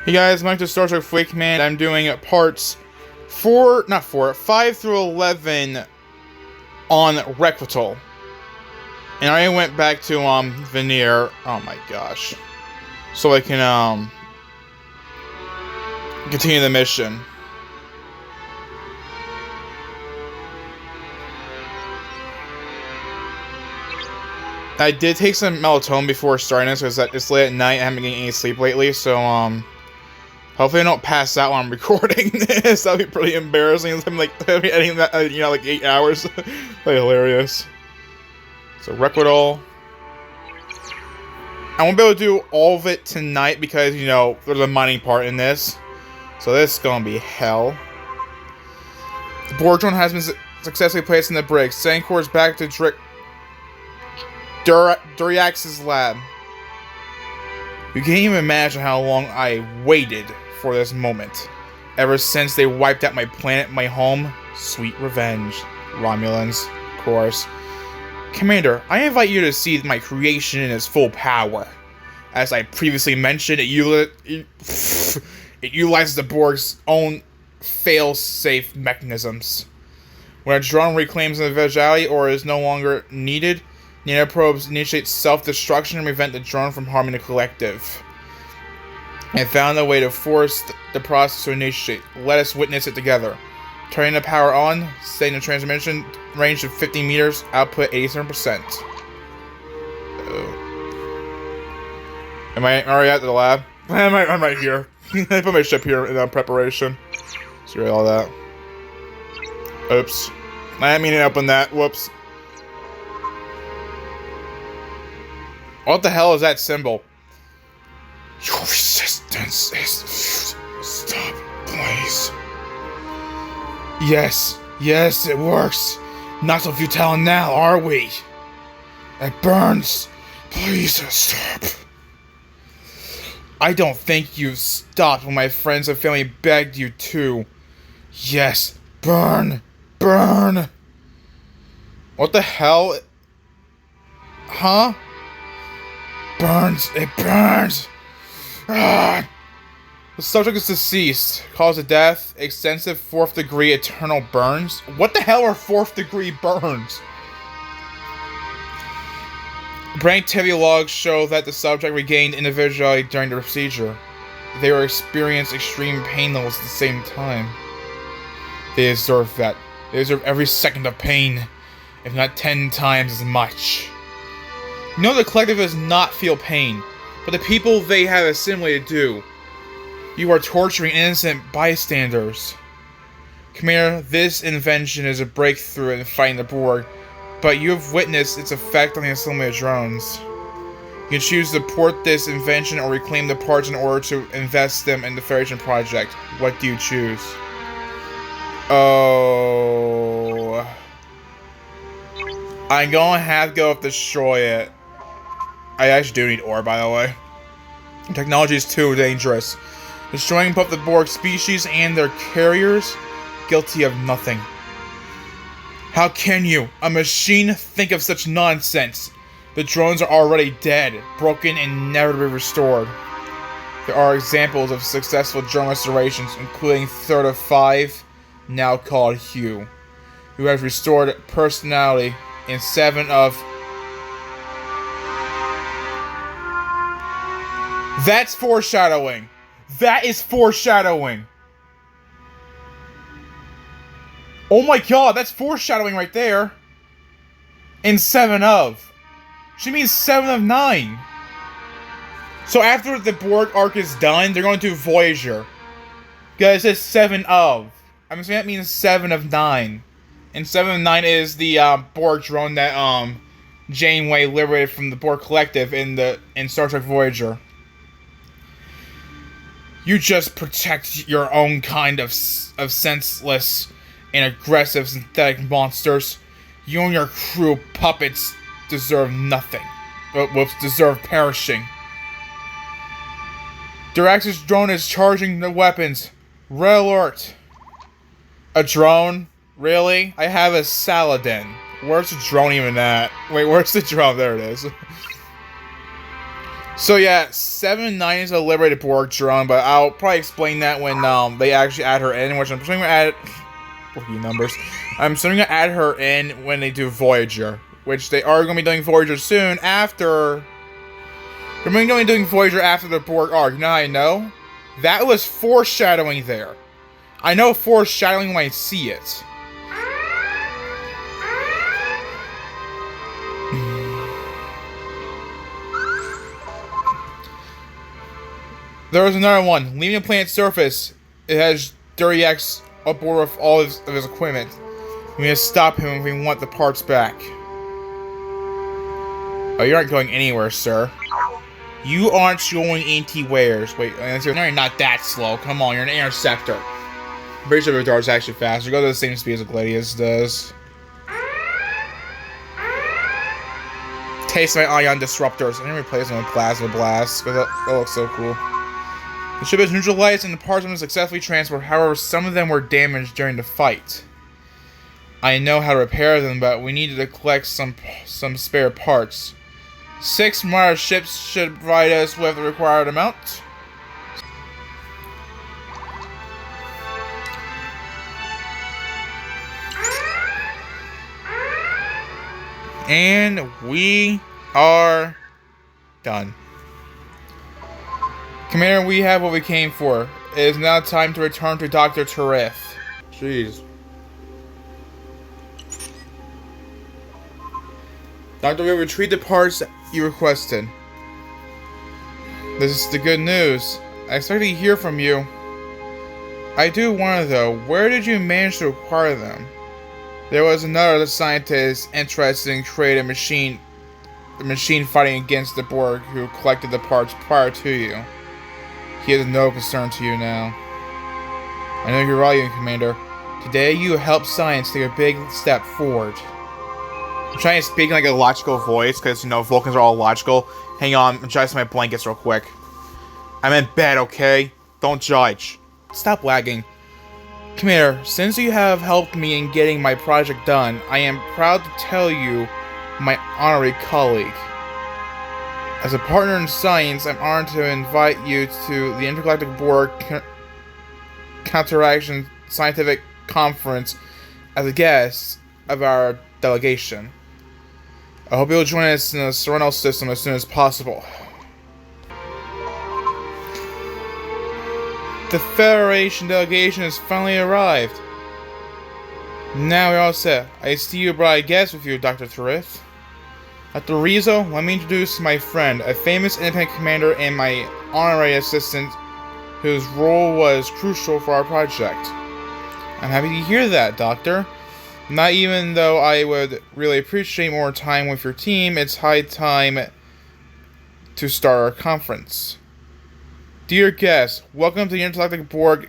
Hey guys, Mike to Star Trek Flick Man. I'm doing parts 5 through 11 on Requital. And I went back to Veneer. Oh my gosh. So I can continue the mission. I did take some melatonin before starting this because it's late at night. I haven't been getting any sleep lately, so hopefully I don't pass out while I'm recording this. That'd be pretty embarrassing. I'm like editing that, like 8 hours. That'd be hilarious. So Requital. I won't be able to do all of it tonight because there's a mining part in this. So this is gonna be hell. The Borg drone has been successfully placed in the brig. Sending course back to Duriax's lab. You can't even imagine how long I waited for this moment. Ever since they wiped out my planet, my home. Sweet revenge. Romulans, of course. Commander, I invite you to see my creation in its full power. As I previously mentioned, it utilizes the Borg's own fail-safe mechanisms. When a drone reclaims individuality or is no longer needed, nanoprobes initiate self-destruction and prevent the drone from harming the collective. I found a way to force the process to initiate. Let us witness it together. Turning the power on, setting the transmission range to 50 meters, output 87%. Am I already at the lab? I'm right here. I put my ship here in preparation. See all that. Oops. I didn't mean to open that. Whoops. What the hell is that symbol? Your resistance is... Stop, please. Yes, it works. Not so futile now, are we? It burns. Please stop. I don't think you stopped when my friends and family begged you to. Yes, burn. What the hell? Huh? It burns. Ah. The subject is deceased. Cause of death, extensive 4th degree eternal burns. What the hell are 4th degree burns? Brain activity logs show that the subject regained individuality during the procedure. They were experiencing extreme pain levels at the same time. They deserve that. They deserve every second of pain, if not 10 times as much. The collective does not feel pain, but the people they have assimilated do. You are torturing innocent bystanders. Commander, this invention is a breakthrough in fighting the Borg, but you have witnessed its effect on the assimilated drones. You can choose to port this invention or reclaim the parts in order to invest them in the Federation project. What do you choose? Oh... I'm gonna have to go destroy it. I actually do need ore, by the way. Technology is too dangerous. Destroying both the Borg species and their carriers, guilty of nothing. How can you, a machine, think of such nonsense? The drones are already dead, broken, and never to be restored. There are examples of successful drone restorations, including Third of 5, now called Hugh, who has restored personality in 7 of... That's foreshadowing! That is foreshadowing! Oh my god, that's foreshadowing right there! In 7 of. She means 7 of 9. So after the Borg arc is done, they're going to do Voyager. Because it says 7 of. I'm assuming that means 7 of 9. And 7 of 9 is the Borg drone that Janeway liberated from the Borg Collective in Star Trek Voyager. You just protect your own kind of senseless and aggressive synthetic monsters. You and your crew puppets deserve nothing. Deserve perishing. Durax's drone is charging the weapons. Red alert. A drone? Really? I have a Saladin. Where's the drone even at? Wait, where's the drone? There it is. So yeah, 7-9 is a liberated Borg drone, but I'll probably explain that when they actually add her in, which I'm assuming add numbers. I'm assuming to add her in when they do Voyager, which they are going to be doing Voyager soon after. They're going to be doing Voyager after the Borg arc. Now I know that was foreshadowing there. I know foreshadowing when I see it. There was another one. Leaving the planet's surface, it has Dirty X aboard with all of his equipment. We need to stop him if we want the parts back. Oh, you aren't going anywhere, sir. You aren't going anywheres. Wait, you're not that slow. Come on, you're an interceptor. I'm pretty sure the dart's actually faster. Go to the same speed as Gladius does. Taste my ion disruptors. I'm gonna replace them with plasma blasts because that looks so cool. The ship is neutralized and the parts have been successfully transferred. However, some of them were damaged during the fight. I know how to repair them, but we needed to collect some spare parts. 6 more ships should provide us with the required amount. And we are done. Commander, we have what we came for. It is now time to return to Dr. Tarith. Jeez. Doctor, we retrieve the parts you requested. This is the good news. I expect to hear from you. I do wonder though, where did you manage to acquire them? There was another scientist interested in creating the machine fighting against the Borg who collected the parts prior to you. He is no concern to you now. I know you're right, Commander. Today you helped science take a big step forward. I'm trying to speak in like a logical voice because, you know, Vulcans are all logical. Hang on, I'm adjusting my blankets real quick. I'm in bed, okay? Don't judge. Stop lagging. Commander, since you have helped me in getting my project done, I am proud to tell you, my honorary colleague. As a partner in science, I'm honored to invite you to the Intergalactic Borg Counteraction Scientific Conference as a guest of our delegation. I hope you'll join us in the Serenal system as soon as possible. The Federation delegation has finally arrived. Now we're all set. I see you brought a guest with you, Dr. Tarith. Dr. Rizzo, let me introduce my friend, a famous independent commander and my honorary assistant, whose role was crucial for our project. I'm happy to hear that, Doctor. Not even though I would really appreciate more time with your team, it's high time to start our conference. Dear guests, welcome to the Intergalactic Borg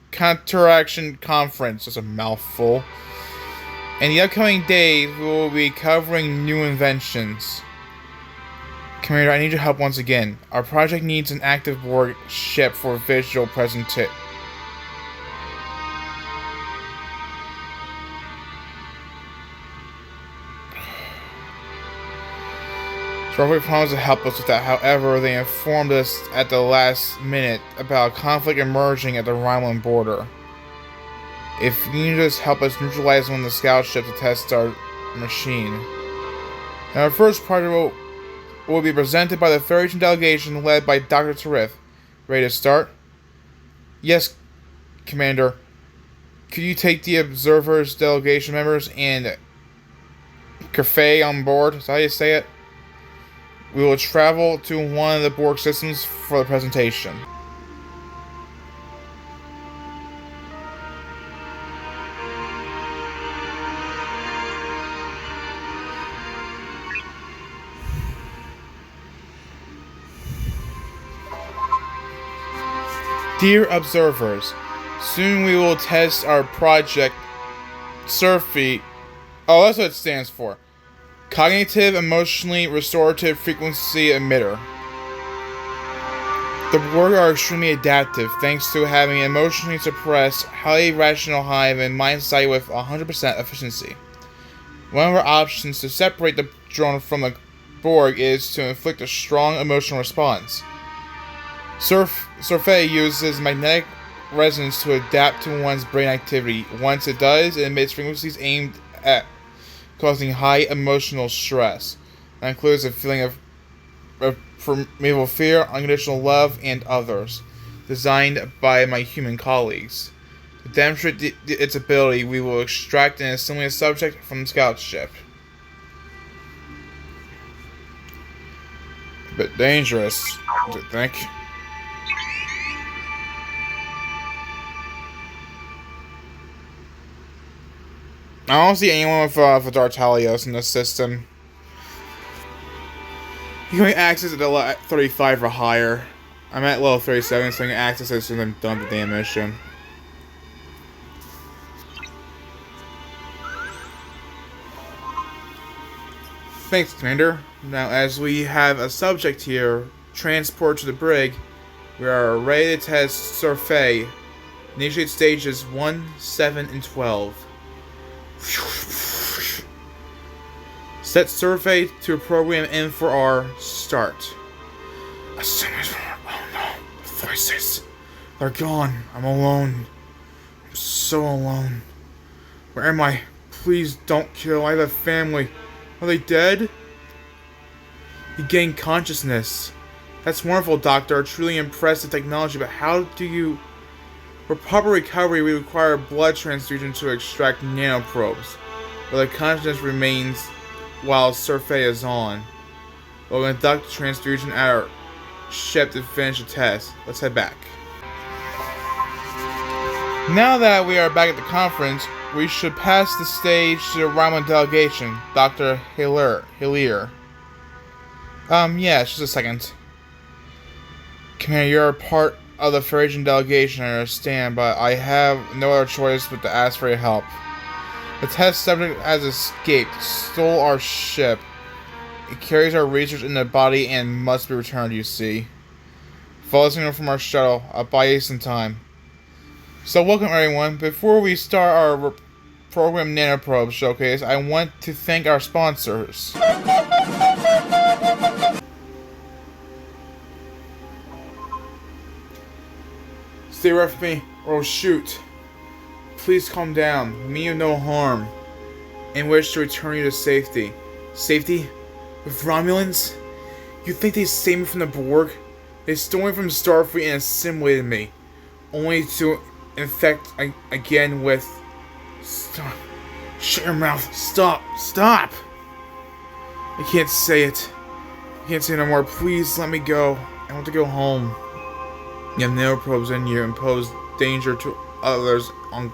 Counteraction Conference. That's a mouthful. In the upcoming days, we will be covering new inventions. Commander, I need your help once again. Our project needs an active Borg ship for visual presentation. Starfleet promised to help us with that. However, they informed us at the last minute about a conflict emerging at the Romulan border. If you need us, help us neutralize one of the scout ships to test our machine. And our first project will be presented by the Federation delegation led by Dr. Tarith. Ready to start? Yes, Commander. Could you take the observers, delegation members, and Cafe on board? Is that how you say it? We will travel to one of the Borg systems for the presentation. Dear observers, soon we will test our project SURFI. Oh, that's what it stands for. Cognitive Emotionally Restorative Frequency Emitter. The Borg are extremely adaptive thanks to having an emotionally suppressed, highly rational hive and mind sight with 100% efficiency. One of our options is to separate the drone from the Borg is to inflict a strong emotional response. Surfei uses magnetic resonance to adapt to one's brain activity. Once it does, it emits frequencies aimed at causing high emotional stress. That includes a feeling of primeval fear, unconditional love, and others. Designed by my human colleagues. To demonstrate its ability, we will extract and assimilate a subject from the scout ship. A bit dangerous, do you think? I don't see anyone with Dartalios in this system. You can access it at level 35 or higher. I'm at level 37, so I can access it as soon as I'm done with the damn mission. Thanks, Commander. Now, as we have a subject here, transport to the brig, we are ready to test Surfei. Initiate stages 1, 7, and 12. Set Surfei to program in for our start. Oh no, the voices. They're gone. I'm alone. I'm so alone. Where am I? Please don't kill. I have a family. Are they dead? You gain consciousness. That's wonderful, Doctor. Truly impressive technology, but how do you... For proper recovery, we require blood transfusion to extract nanoprobes. But the consciousness remains while Surfei is on. We'll conduct transfusion at our ship to finish the test. Let's head back. Now that we are back at the conference, we should pass the stage to the Romulan delegation, Dr. Hillier. Yeah, just a second. Commander, you're a part of the Federation delegation, I understand, but I have no other choice but to ask for your help. The test subject has escaped, stole our ship. It carries our research in the body and must be returned, you see. Follow us from our shuttle. I'll buy you some time. So welcome everyone. Before we start our program nanoprobe showcase, I want to thank our sponsors. Stay away from me or I'll shoot. Please calm down. Mean you no harm. And wish to return you to safety. Safety? With Romulans? You think they saved me from the Borg? They stole me from Starfleet and assimilated me. Only to infect again with... Stop. Shut your mouth. Stop. Stop! I can't say it. I can't say no more. Please let me go. I want to go home. You have nanoprobes in you and pose danger to others on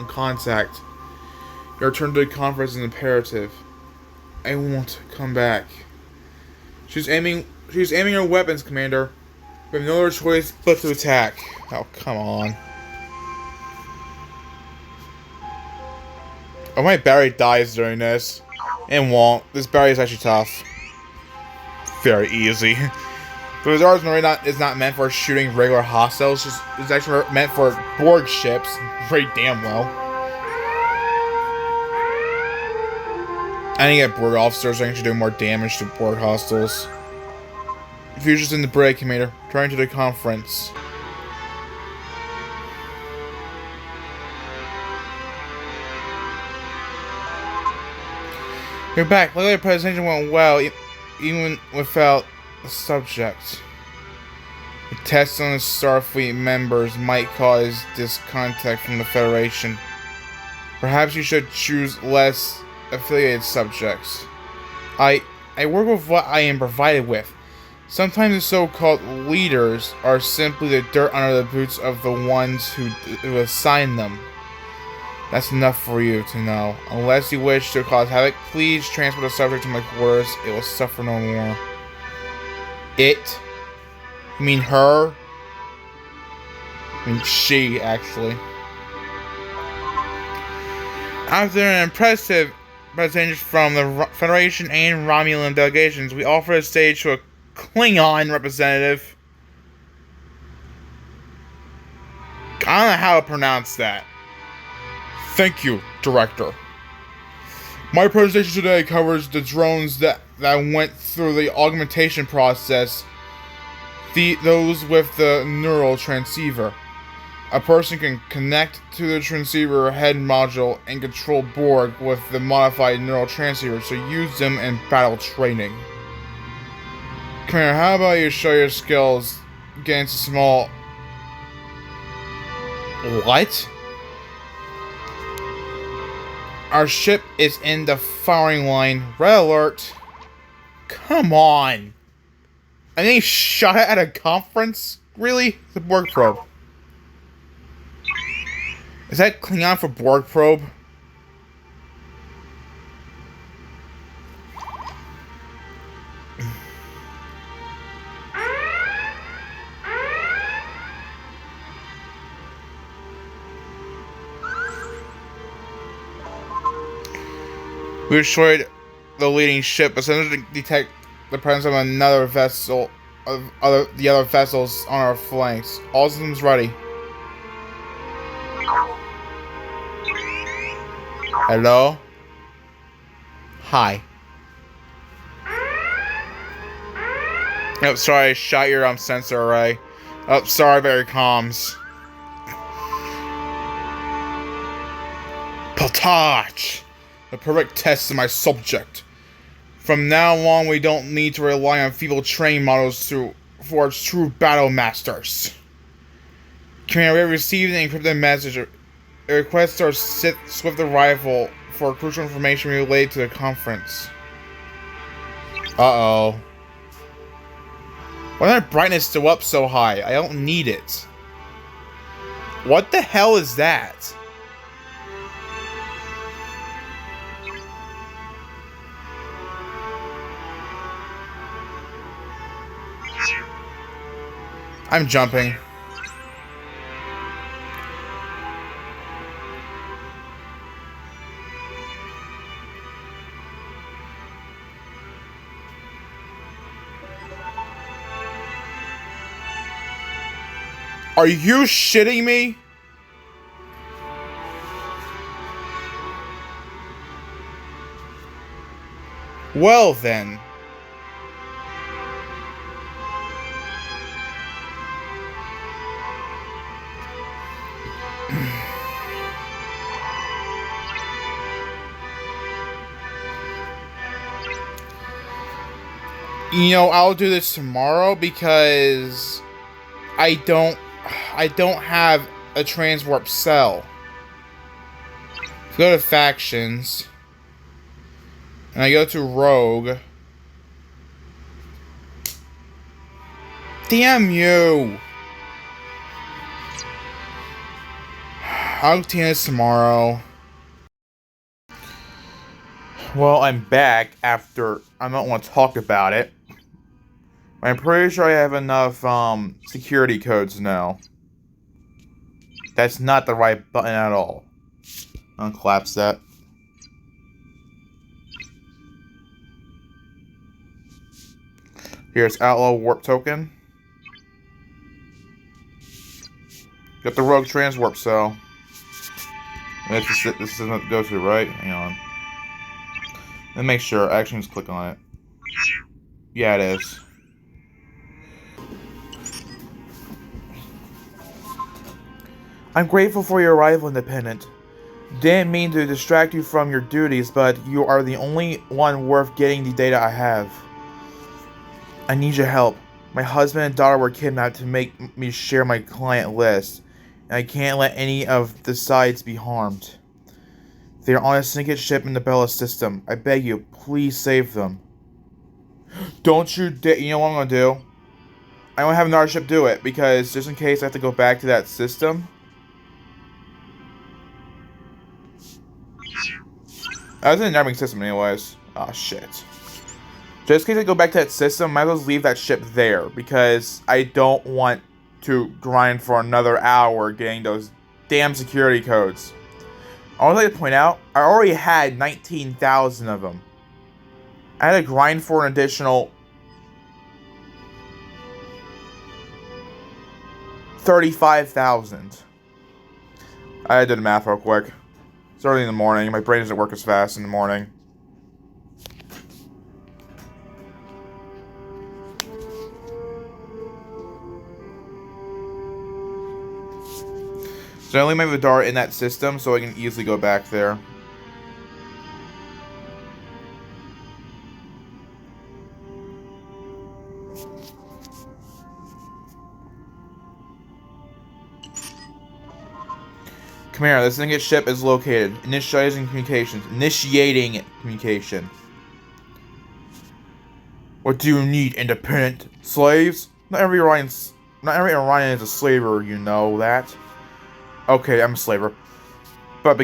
contact. Your return to the conference is imperative. I won't come back. She's aiming her weapons, Commander. We have no other choice but to attack. Oh, come on. Oh, my battery dies during this. It won't. This battery is actually tough. Very easy. But the ours is not meant for shooting regular hostiles. It's actually meant for Borg ships. Very damn well. I need to get Borg officers so I can actually do more damage to Borg hostiles. Future's in the brig, Commander. Returning to the conference. You're back. Luckily, the presentation went well, even without the subject. The tests on the Starfleet members might cause discontact from the Federation. Perhaps you should choose less affiliated subjects. I work with what I am provided with. Sometimes the so-called leaders are simply the dirt under the boots of the ones who assign them. That's enough for you to know. Unless you wish to cause havoc, please transport the subject to my quarters. It will suffer no more. It? You mean her? I mean she, actually. After an impressive presentation from the Federation and Romulan delegations, we offer the stage to a Klingon representative. I don't know how to pronounce that. Thank you, Director. My presentation today covers the drones that that went through the augmentation process, those with the neural transceiver. A person can connect to the transceiver head module and control Borg with the modified neural transceiver to use them in battle training. Commander, how about you show your skills against a small... What? Our ship is in the firing line. Red alert. Come on. And they shot it at a conference? Really? The Borg probe. Is that Klingon for Borg probe? We destroyed the leading ship, but sent to detect the presence of another vessel, the other vessels on our flanks. All systems ready. Hello? Hi. Oh, sorry, I shot your sensor array. Oh, sorry about your comms. Potach! The perfect test of my subject. From now on, we don't need to rely on feeble training models to forge true battle masters. Commander, we have received an encrypted message. It requests our swift arrival for crucial information related to the conference. Uh-oh. Why is my brightness still up so high? I don't need it. What the hell is that? I'm jumping. Are you shitting me? Well then. You know, I'll do this tomorrow because I don't have a transwarp cell. If I go to factions and I go to rogue. Damn you! I'll continue this tomorrow. Well, I'm back after I don't want to talk about it. I'm pretty sure I have enough security codes now. That's not the right button at all. I'll collapse that. Here's Outlaw Warp Token. Got the Rogue Transwarp Cell. This is what it goes through, right? Hang on. Let me make sure. I actually just click on it. Yeah, it is. I'm grateful for your arrival, Independent. Didn't mean to distract you from your duties, but you are the only one worth getting the data I have. I need your help. My husband and daughter were kidnapped to make me share my client list, and I can't let any of the sides be harmed. They are on a syndicate ship in the Bella system. I beg you, please save them. Don't you dare. You know what I'm gonna do? I won't have another ship do it, because just in case I have to go back to that system. I was in a neighboring system anyways. Oh shit. Just in case I go back to that system, I might as well leave that ship there, because I don't want to grind for another hour getting those damn security codes. I would like to point out, I already had 19,000 of them. I had to grind for an additional 35,000. I did the math real quick. It's early in the morning. My brain doesn't work as fast in the morning. So I only made the dart in that system, so I can easily go back there. Commander, this Zengat ship is located. Initiating communications. Initiating communication. What do you need, independent slaves? Not every Orion is a slaver, you know that. Okay, I'm a slaver. But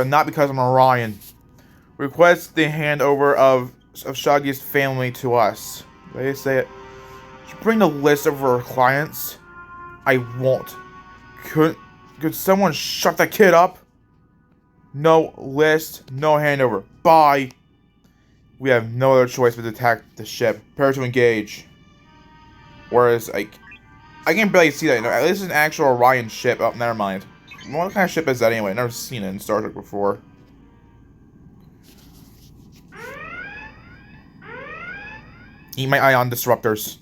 not because I'm Orion. Request the handover of Shagi's family to us. They say it. Bring the list of our clients. I won't. Could someone shut that kid up? No list, no handover. Bye. We have no other choice but to attack the ship. Prepare to engage. Whereas, I can barely see that. You know, this is an actual Orion ship. Oh, never mind. What kind of ship is that anyway? I've never seen it in Star Trek before. Eat my ion disruptors.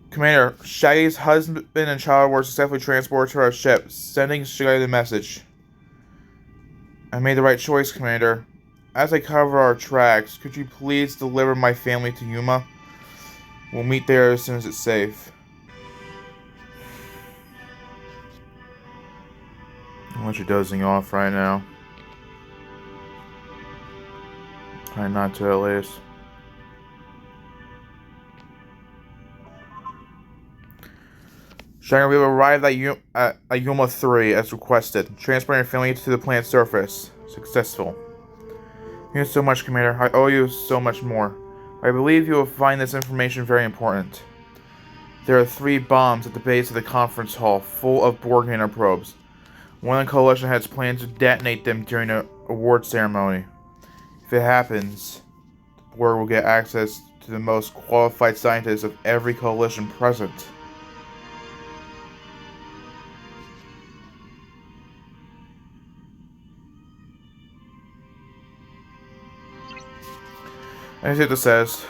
Commander, Shaggy's husband and child were successfully transported to our ship. Sending Shaggy the message. I made the right choice, Commander. As I cover our tracks, could you please deliver my family to Yuma? We'll meet there as soon as it's safe. I want you dozing off right now. Try not to, at least. Shaggy, we have arrived at Yuma 3 as requested. Transporting your family to the planet's surface. Successful. Thank you so much, Commander. I owe you so much more. I believe you will find this information very important. There are 3 bombs at the base of the conference hall, full of Borg nanoprobes. One of the Coalition has planned to detonate them during an award ceremony. If it happens, the Borg will get access to the most qualified scientists of every Coalition present. I see what this says.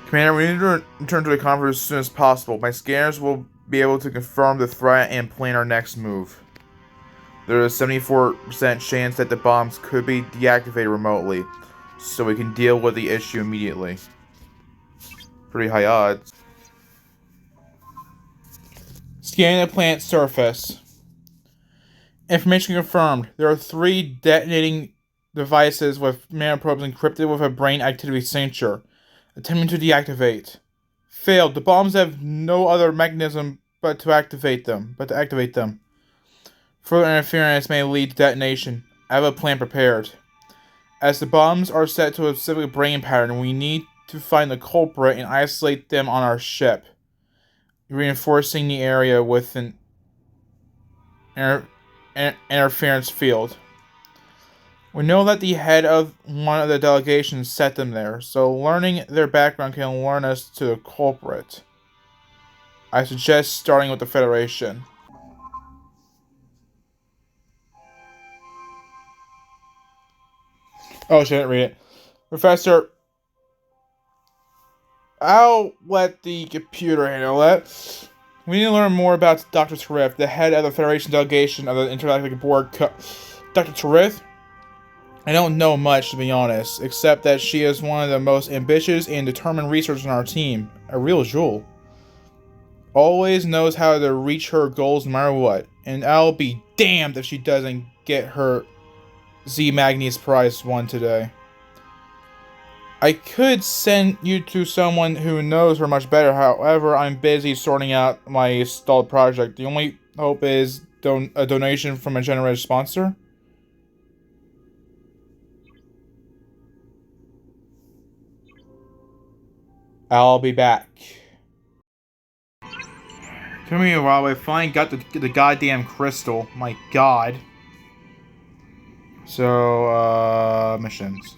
Commander, we need to return to the conference as soon as possible. My scanners will be able to confirm the threat and plan our next move. There is a 74% chance that the bombs could be deactivated remotely, so we can deal with the issue immediately. Pretty high odds. Scanning the planet's surface. Information confirmed. There are 3 detonating devices with nanoprobes encrypted with a brain activity signature. Attempting to deactivate. Failed. The bombs have no other mechanism but to activate them. Further interference may lead to detonation. I have a plan prepared. As the bombs are set to a specific brain pattern, we need to find the culprit and isolate them on our ship, reinforcing the area with an interference field. We know that the head of one of the delegations set them there, so learning their background can learn us to the culprit. I suggest starting with the Federation. Oh, she didn't read it. Professor, I'll let the computer handle it. We need to learn more about Dr. Tarif, the head of the Federation delegation of the Intergalactic Board. Dr. Tarif? I don't know much, to be honest, except that she is one of the most ambitious and determined researchers on our team. A real jewel. Always knows how to reach her goals no matter what, and I'll be damned if she doesn't get her Z Magnus Prize one today. I could send you to someone who knows her much better, however, I'm busy sorting out my stalled project. The only hope is a donation from a generous sponsor. I'll be back. Took me a while, but I finally got the goddamn crystal. My god. So, missions.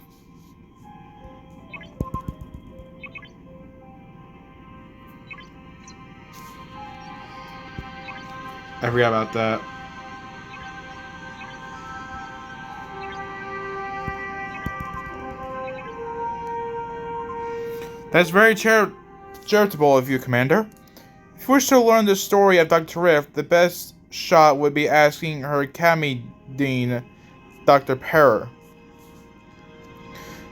I forgot about that. That's very charitable. Charitable of you, Commander. If you wish to learn the story of Dr. Rift, the best shot would be asking her Academy Dean, Dr. Perrer.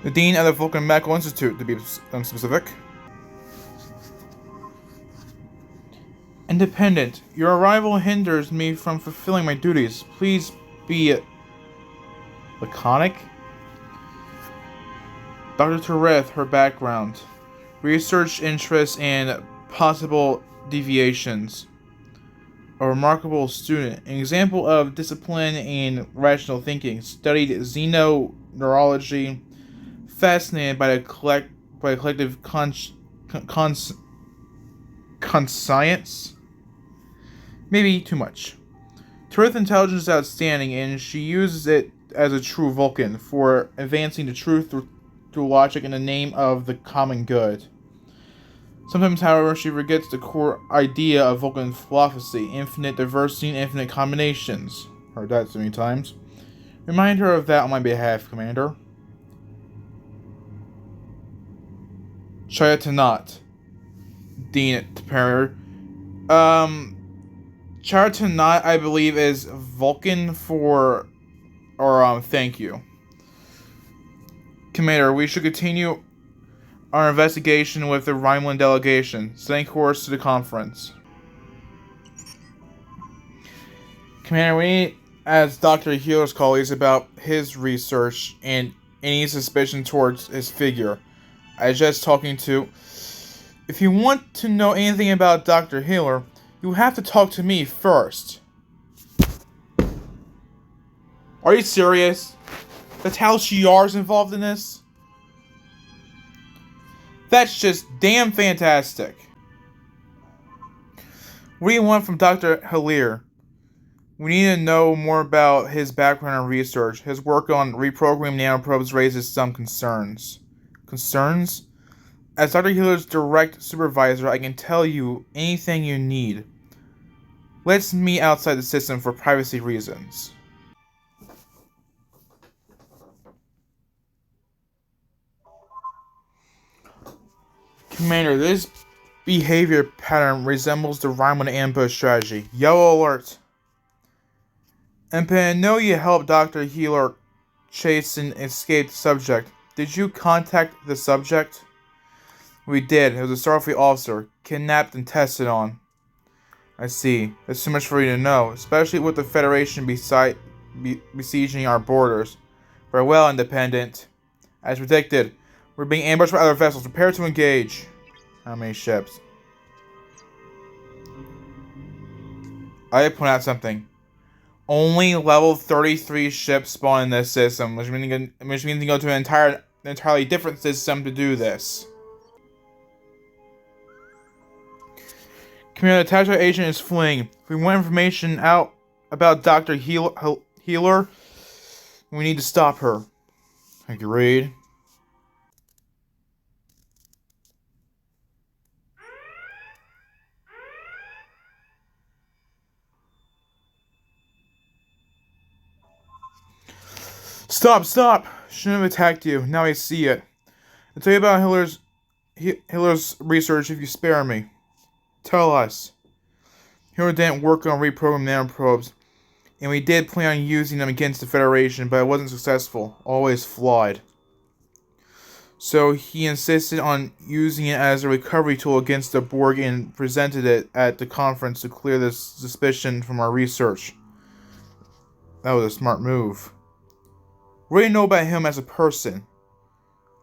The Dean of the Vulcan Medical Institute, to be specific. Independent. Your arrival hinders me from fulfilling my duties. Please be laconic. Dr. Tereth, her background. Research interests and possible deviations. A remarkable student. An example of discipline and rational thinking. Studied xenoneurology. Fascinated by the collective conscience. Maybe too much. Tereth's intelligence is outstanding, and she uses it as a true Vulcan for advancing the truth through logic in the name of the common good. Sometimes, however, she forgets the core idea of Vulcan philosophy: infinite diversity and infinite combinations. Heard that so many times. Remind her of that on my behalf, Commander. Chayatanat. Dean Perrer. Chayatanat, I believe, is Vulcan for... thank you. Commander, we should continue our investigation with the Rhineland delegation, setting course to the conference. Commander, we need ask Dr. Healer's colleagues about his research and any suspicion towards his figure. I suggest talking to... If you want to know anything about Dr. Healer, you have to talk to me first. Are you serious? That's how Shiar's involved in this? That's just damn fantastic. What do you want from Dr. Healer? We need to know more about his background and research. His work on reprogramming nanoprobes raises some concerns. Concerns? As Dr. Healer's direct supervisor, I can tell you anything you need. Let's meet outside the system for privacy reasons. Commander, this behavior pattern resembles the Rhineland ambush strategy. Yellow alert. And I know you helped Dr. Healer chase and escape the subject. Did you contact the subject? We did. It was a Starfleet officer, kidnapped and tested on. I see. There's so much for you to know, especially with the Federation besieging our borders. Farewell, Independent. As predicted, we're being ambushed by other vessels. Prepare to engage. How many ships? I point out something. Only level 33 ships spawn in this system, which means you go to an entirely different system to do this. Commander, the Tactical agent is fleeing. If we want information out about Dr. Healer, we need to stop her. Agreed. Stop! Shouldn't have attacked you. Now I see it. I'll tell you about Hiller's research if you spare me. Tell us. Hiller didn't work on reprogramming nanoprobes, and we did plan on using them against the Federation, but it wasn't successful. Always flawed. So he insisted on using it as a recovery tool against the Borg and presented it at the conference to clear the suspicion from our research. That was a smart move. What do you know about him as a person?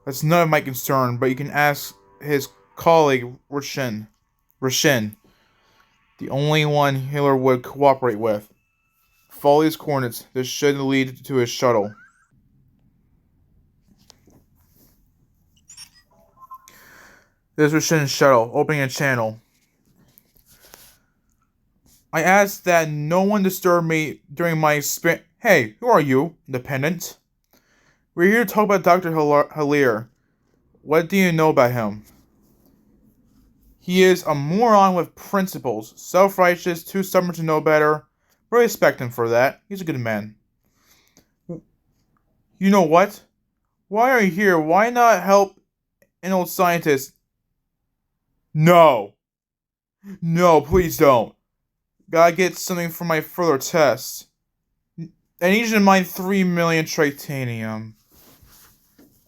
That's none of my concern, but you can ask his colleague, Roshin. The only one Hiller would cooperate with. Follow these coordinates. This should lead to his shuttle. This is Roshin's shuttle, opening a channel. I asked that no one disturb me during my sprint. Hey, who are you, Independent? We're here to talk about Dr. Healer. What do you know about him? He is a moron with principles, self-righteous, too stubborn to know better. I respect him for that. He's a good man. You know what? Why are you here? Why not help an old scientist? No! No, please don't. Gotta get something for my further tests. I need you to mine 3 million titanium.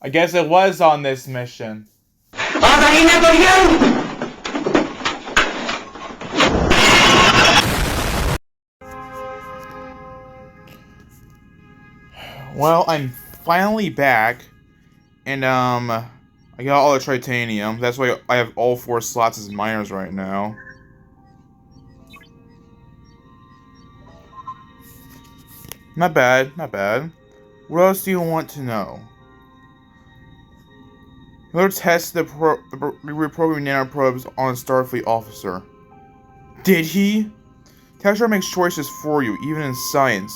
I guess it was on this mission. Well, I'm finally back, and I got all the titanium. That's why I have all 4 slots as miners right now. Not bad, not bad. What else do you want to know? Miller tested the reprogramming nanoprobes on a Starfleet officer. Did he? Telstar makes choices for you, even in science.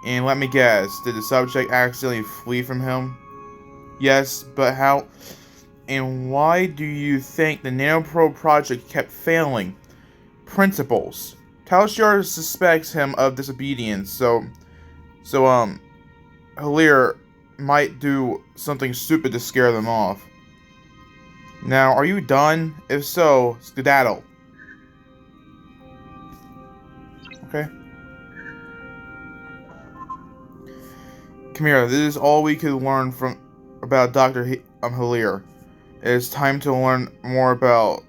And let me guess, did the subject accidentally flee from him? Yes, but how? And why do you think the nanoprobe project kept failing? Principles. Telstar suspects him of disobedience, so Hilaire might do something stupid to scare them off. Now, are you done? If so, skedaddle. Okay. Come here, this is all we could learn from about Dr. Hilaire. It is time to learn more about...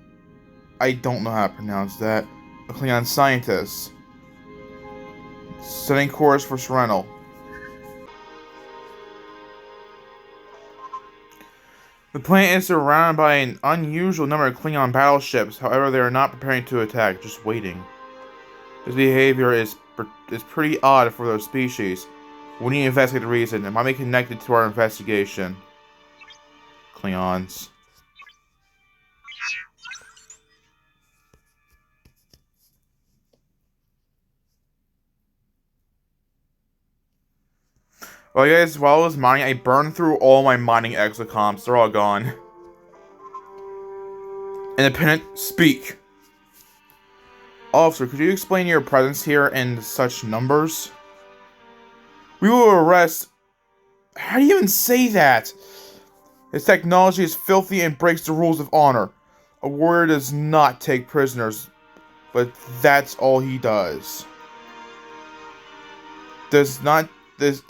I don't know how to pronounce that. A Klingon scientist. Setting course for Serenal. The planet is surrounded by an unusual number of Klingon battleships. However, they are not preparing to attack, just waiting. This behavior is pretty odd for their species. We need to investigate the reason. It might be connected to our investigation. Klingons. Well, guys, while I was mining, I burned through all my mining exocomps. They're all gone. Independent, speak. Officer, could you explain your presence here in such numbers? We will arrest... How do you even say that? His technology is filthy and breaks the rules of honor. A warrior does not take prisoners, but that's all he does. Does not his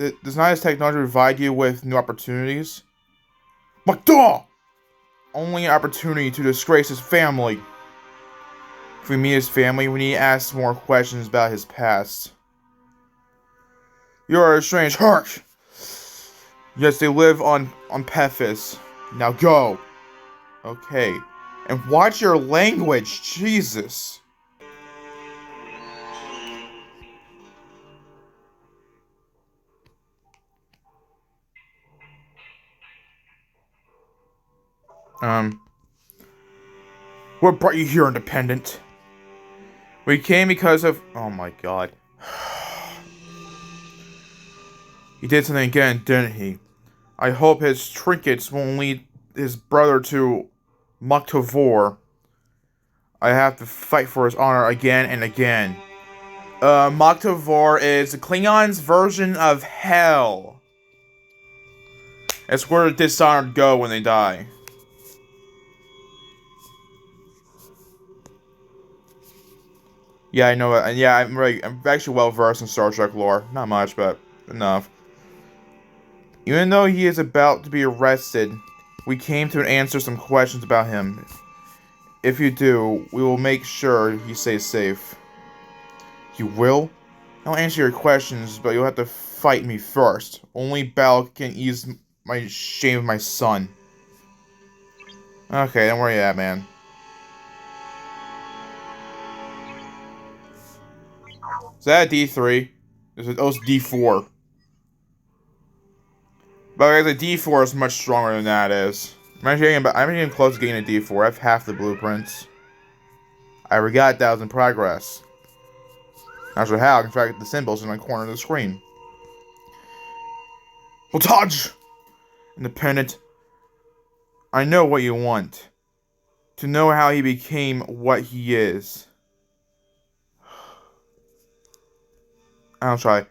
technology provide you with new opportunities? But duh! Only an opportunity to disgrace his family. If we meet his family, we need to ask more questions about his past. You are a strange hark. Yes, they live on Pethys. Now go. Okay. And watch your language, Jesus. What brought you here, Independent? We came because of... Oh my god. He did something again, didn't he? I hope his trinkets won't lead his brother to Mukhtavor. I have to fight for his honor again and again. Mukhtavor is the Klingons' version of hell. It's where the dishonored go when they die. Yeah, I know it. Yeah, I'm actually well versed in Star Trek lore. Not much, but enough. Even though he is about to be arrested, we came to answer some questions about him. If you do, we will make sure he stays safe. You will? I'll answer your questions, but you'll have to fight me first. Only battle can ease my shame of my son. Okay, then where you at, man? Is that a D3? It was D4. But the D4 is much stronger than that is. I'm getting close to getting a D4. I have half the blueprints. I forgot that was in progress. Not sure how. I can track the symbols in my corner of the screen. Voltage! Independent. I know what you want. To know how he became what he is. I'll try.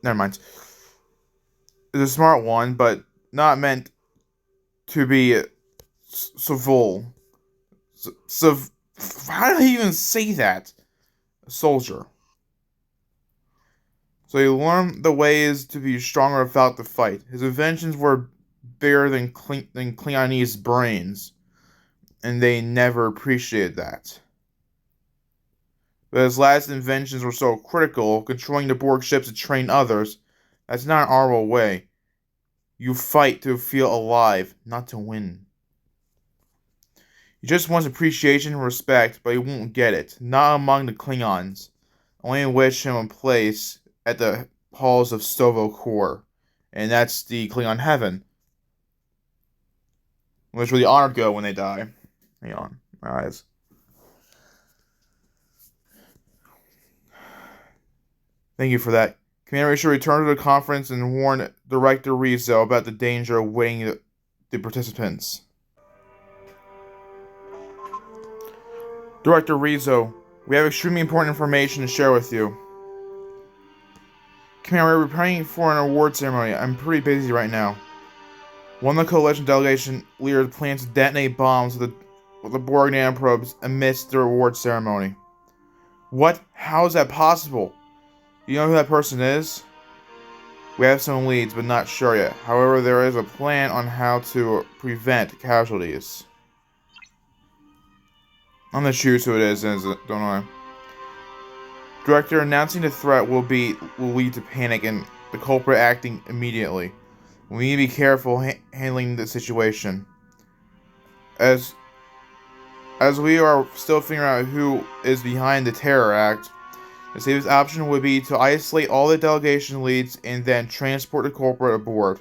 Never mind. It's a smart one, but not meant to be civil. So, how did he even say that? A soldier. So he learned the ways to be stronger without the fight. His inventions were bigger than Cleone's brains, and they never appreciated that. But his last inventions were so critical, controlling the Borg ships to train others, that's not an honorable way. You fight to feel alive, not to win. He just wants appreciation and respect, but he won't get it. Not among the Klingons. Only wish him a place at the halls of Stovo Core. And that's the Klingon heaven. Which where the honored go when they die. Hang on. My eyes. Thank you for that. Commander should return to the conference and warn Director Rizzo about the danger awaiting the participants. Director Rizzo, we have extremely important information to share with you. Commander, we're preparing for an award ceremony. I'm pretty busy right now. One of the coalition delegation leaders plans to detonate bombs with the Borg nanoprobes amidst the award ceremony. What? How is that possible? Do you know who that person is? We have some leads, but not sure yet. However, there is a plan on how to prevent casualties. I'm gonna choose who it is, don't I? Director, announcing the threat will lead to panic and the culprit acting immediately. We need to be careful handling the situation. As we are still figuring out who is behind the terror act, the safest option would be to isolate all the delegation leads and then transport the culprit aboard.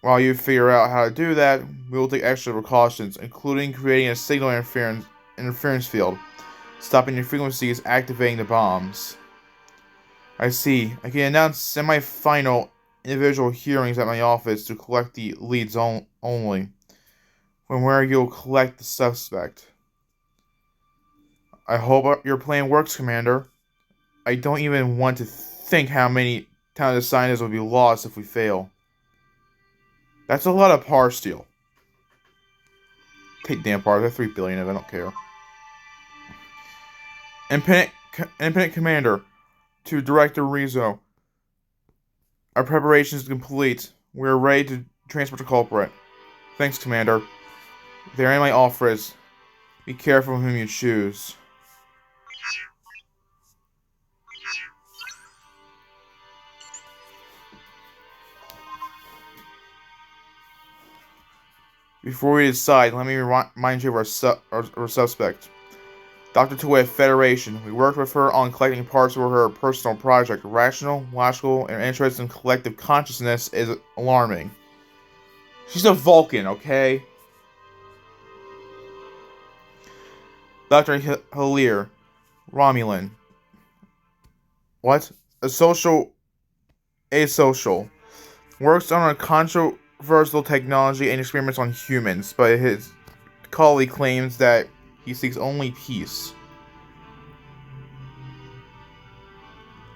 While you figure out how to do that, we will take extra precautions, including creating a signal interference field, stopping the frequencies activating the bombs. I see. I can announce semi-final individual hearings at my office to collect the leads only, from where you'll collect the suspect. I hope your plan works, Commander. I don't even want to think how many talented scientists will be lost if we fail. That's a lot of par steel. Take damn par. There's 3 billion of it. I don't care. Independent Commander, to Director Rizzo. Our preparation is complete. We are ready to transport the culprit. Thanks, Commander. They're in my office. Be careful whom you choose. Before we decide, let me remind you of our suspect. Dr. Tuwei, Federation. We worked with her on collecting parts for her personal project. Rational, logical, and interested in collective consciousness is alarming. She's a Vulcan, okay? Dr. Halir, Romulan. What? Asocial. Works on a controversial technology and experiments on humans, but his colleague claims that he seeks only peace.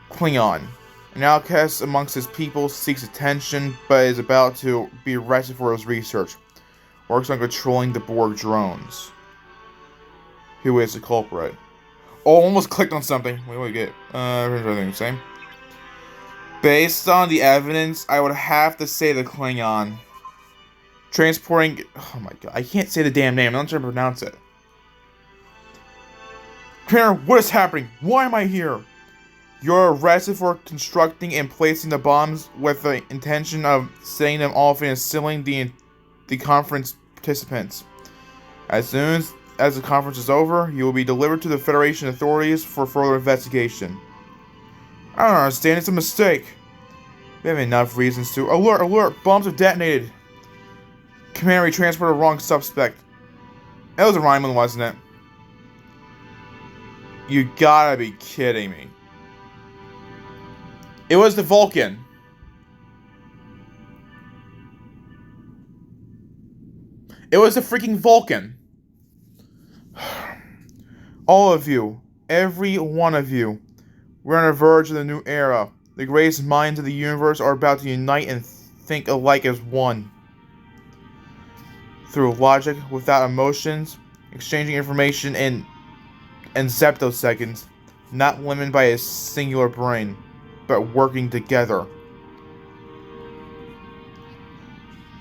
Klingon. An outcast amongst his people, seeks attention, but is about to be arrested for his research. Works on controlling the Borg drones. Who is the culprit? Oh, almost clicked on something. What do we get? Everything the same. Based on the evidence, I would have to say the Klingon. Transporting... Oh my god, I can't say the damn name. I'm not trying to pronounce it. Commander, what is happening? Why am I here? You're arrested for constructing and placing the bombs with the intention of setting them off and sealing the conference participants. As soon as the conference is over, you will be delivered to the Federation authorities for further investigation. I don't understand, it's a mistake. We have enough reasons to... Alert! Bombs are detonated! Commander, we transported the wrong suspect. That was a Ryman, wasn't it? You gotta be kidding me. It was the Vulcan. It was the freaking Vulcan. All of you. Every one of you. We're on the verge of the new era. The greatest minds of the universe are about to unite and think alike as one. through logic without emotions, exchanging information in septoseconds, not limited by a singular brain, but working together.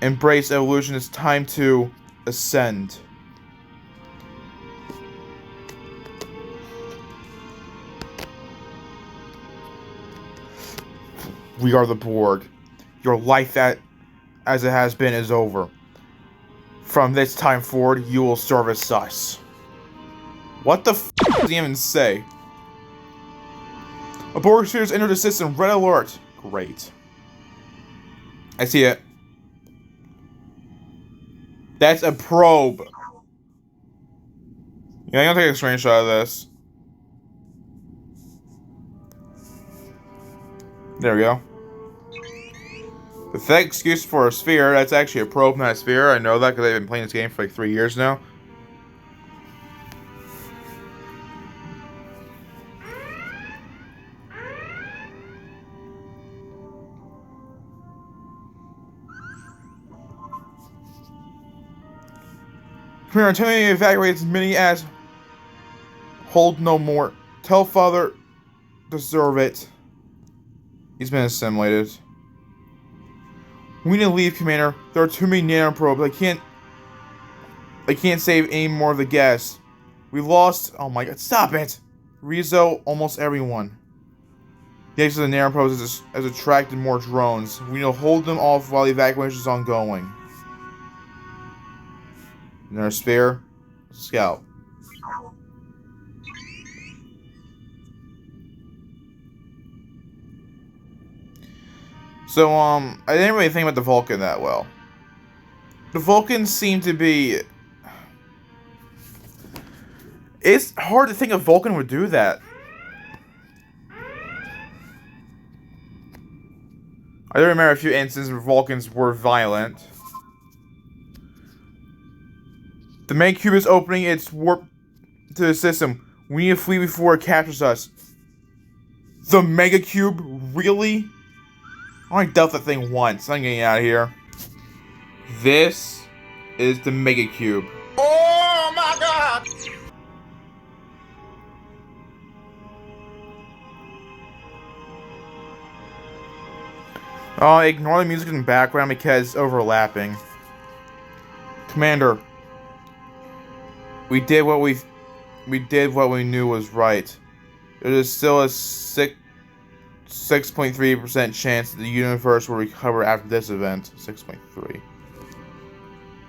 Embrace evolution. It's time to ascend. We are the Borg. Your life as it has been is over. From this time forward, you will service us. What the f does he even say? A Borg sphere's entered the system. Red alert. Great. I see it. That's a probe. Yeah, I'm gonna take a screenshot of this. There we go. Pathetic excuse for a sphere. That's actually a probe, not a sphere. I know that because I've been playing this game for like 3 years now. Come here, tell me to evacuate as many as hold no more. Tell father deserve it. He's been assimilated. We need to leave, Commander. There are too many nanoprobes. I can't save any more of the guests. We lost. Oh my god! Stop it, Rizzo. Almost everyone. The exit of the nanoprobes has attracted more drones. We need to hold them off while the evacuation is ongoing. Another spare. Scout. So, I didn't really think about the Vulcan that well. The Vulcans seem to be... It's hard to think a Vulcan would do that. I do remember a few instances where Vulcans were violent. The main cube is opening its warp to the system. We need to flee before it captures us. The Mega Cube? Really? I only dealt that thing once. I'm getting out of here. This is the Mega Cube. Oh my god! Oh, ignore the music in the background because it's overlapping. Commander, we did what we knew was right. There is still a 6.3% chance that the universe will recover after this event. 6.3. It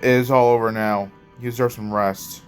is all over now. You deserve some rest.